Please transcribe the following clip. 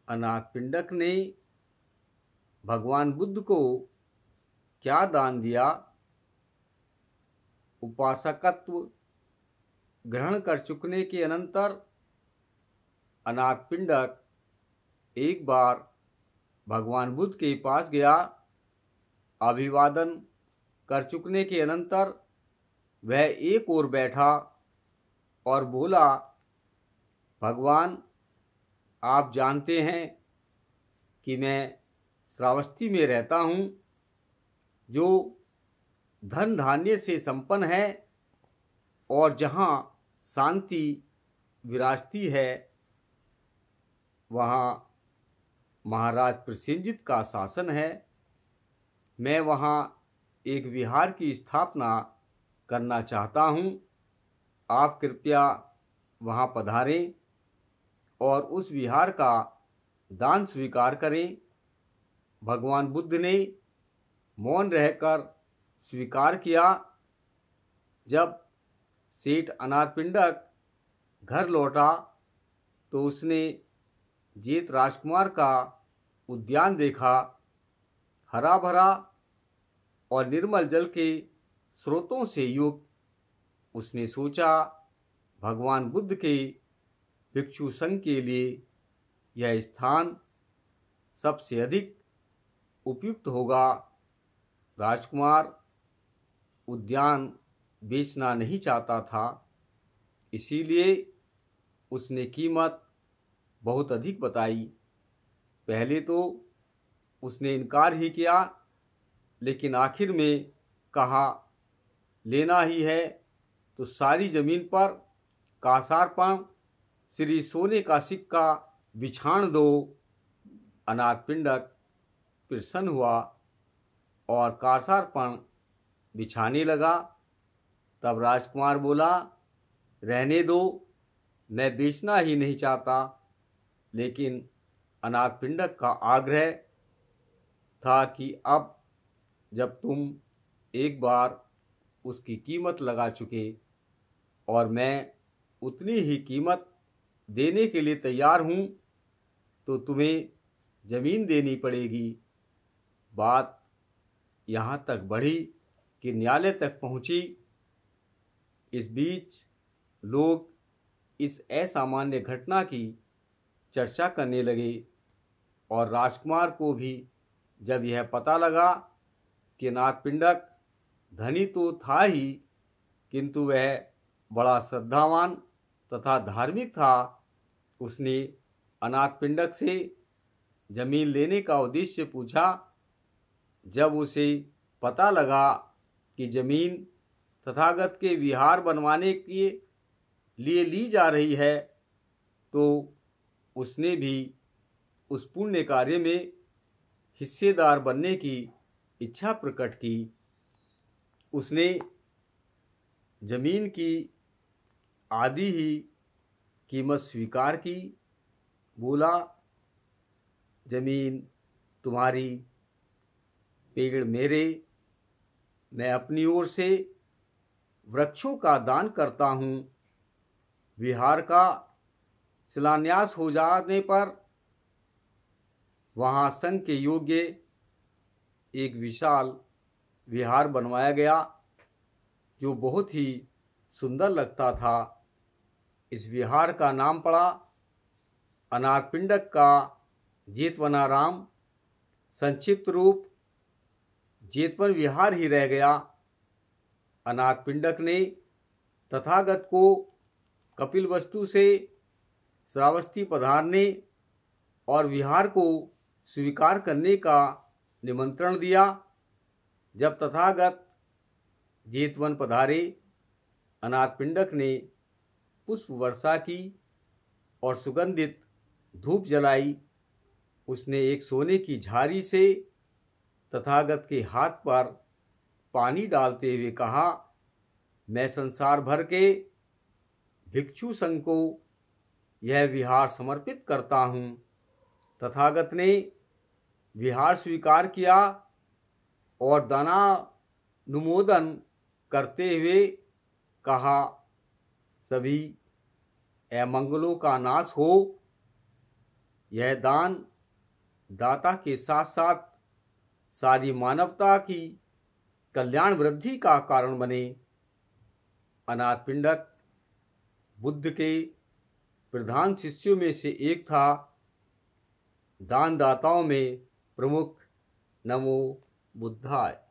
अनाथपिंडक ने भगवान बुद्ध को क्या दान दिया? उपासकत्व ग्रहण कर चुकने के अनंतर अनाथपिंडक एक बार भगवान बुद्ध के पास गया। अभिवादन कर चुकने के अनंतर वह एक ओर बैठा और बोला, भगवान, आप जानते हैं कि मैं श्रावस्ती में रहता हूँ, जो धन धान्य से संपन्न है और जहाँ शांति विराजती है, वहाँ महाराज प्रसेनजित का शासन है। मैं वहाँ एक विहार की स्थापना करना चाहता हूँ। आप कृपया वहाँ पधारें और उस विहार का दान स्वीकार करें। भगवान बुद्ध ने मौन रहकर स्वीकार किया। जब सेठ अनाथपिंडक घर लौटा तो उसने जेठ राजकुमार का उद्यान देखा। हरा भरा और निर्मल जल के स्रोतों से युक्त। उसने सोचा, भगवान बुद्ध के भिक्षु संघ के लिए यह स्थान सबसे अधिक उपयुक्त होगा। राजकुमार उद्यान बेचना नहीं चाहता था, इसीलिए उसने कीमत बहुत अधिक बताई। पहले तो उसने इनकार ही किया, लेकिन आखिर में कहा, लेना ही है तो सारी जमीन पर कासारपण श्री सोने का सिक्का बिछाण दो। अनाथपिंडक प्रसन्न हुआ और कासारपण बिछाने लगा। तब राजकुमार बोला, रहने दो, मैं बेचना ही नहीं चाहता। लेकिन अनाथपिंडक का आग्रह था कि अब जब तुम एक बार उसकी कीमत लगा चुके और मैं उतनी ही कीमत देने के लिए तैयार हूँ, तो तुम्हें जमीन देनी पड़ेगी। बात यहाँ तक बढ़ी कि न्यायालय तक पहुँची। इस बीच लोग इस असामान्य घटना की चर्चा करने लगे और राजकुमार को भी जब यह पता लगा कि अनाथपिंडक धनी तो था ही, किंतु वह बड़ा श्रद्धावान तथा धार्मिक था, उसने अनाथपिंडक से जमीन लेने का उद्देश्य पूछा। जब उसे पता लगा कि जमीन तथागत के विहार बनवाने के लिए ली जा रही है, तो उसने भी उस पुण्य कार्य में हिस्सेदार बनने की इच्छा प्रकट की। उसने जमीन की आधी ही कीमत स्वीकार की। बोला, जमीन तुम्हारी, पेड़ मेरे, मैं अपनी ओर से वृक्षों का दान करता हूँ। विहार का शिलान्यास हो जाने पर वहाँ संघ के योग्य एक विशाल विहार बनवाया गया, जो बहुत ही सुंदर लगता था। इस विहार का नाम पड़ा अनाथपिंडक का जेतवनाराम। संक्षिप्त रूप जेतवन विहार ही रह गया। अनाथपिंडक ने तथागत को कपिलवस्तु से श्रावस्ती पधारने और विहार को स्वीकार करने का निमंत्रण दिया। जब तथागत जेतवन पधारे, अनाथपिंडक ने पुष्प वर्षा की और सुगंधित धूप जलाई। उसने एक सोने की झारी से तथागत के हाथ पर पानी डालते हुए कहा, मैं संसार भर के भिक्षु संघ को यह विहार समर्पित करता हूँ। तथागत ने विहार स्वीकार किया और दानानुमोदन करते हुए कहा, सभी अमंगलों का नाश हो। यह दान दाता के साथ साथ सारी मानवता की कल्याण वृद्धि का कारण बने। अनाथ पिंडक बुद्ध के प्रधान शिष्यों में से एक था। दानदाताओं में प्रमुख। नमो बुद्धाय।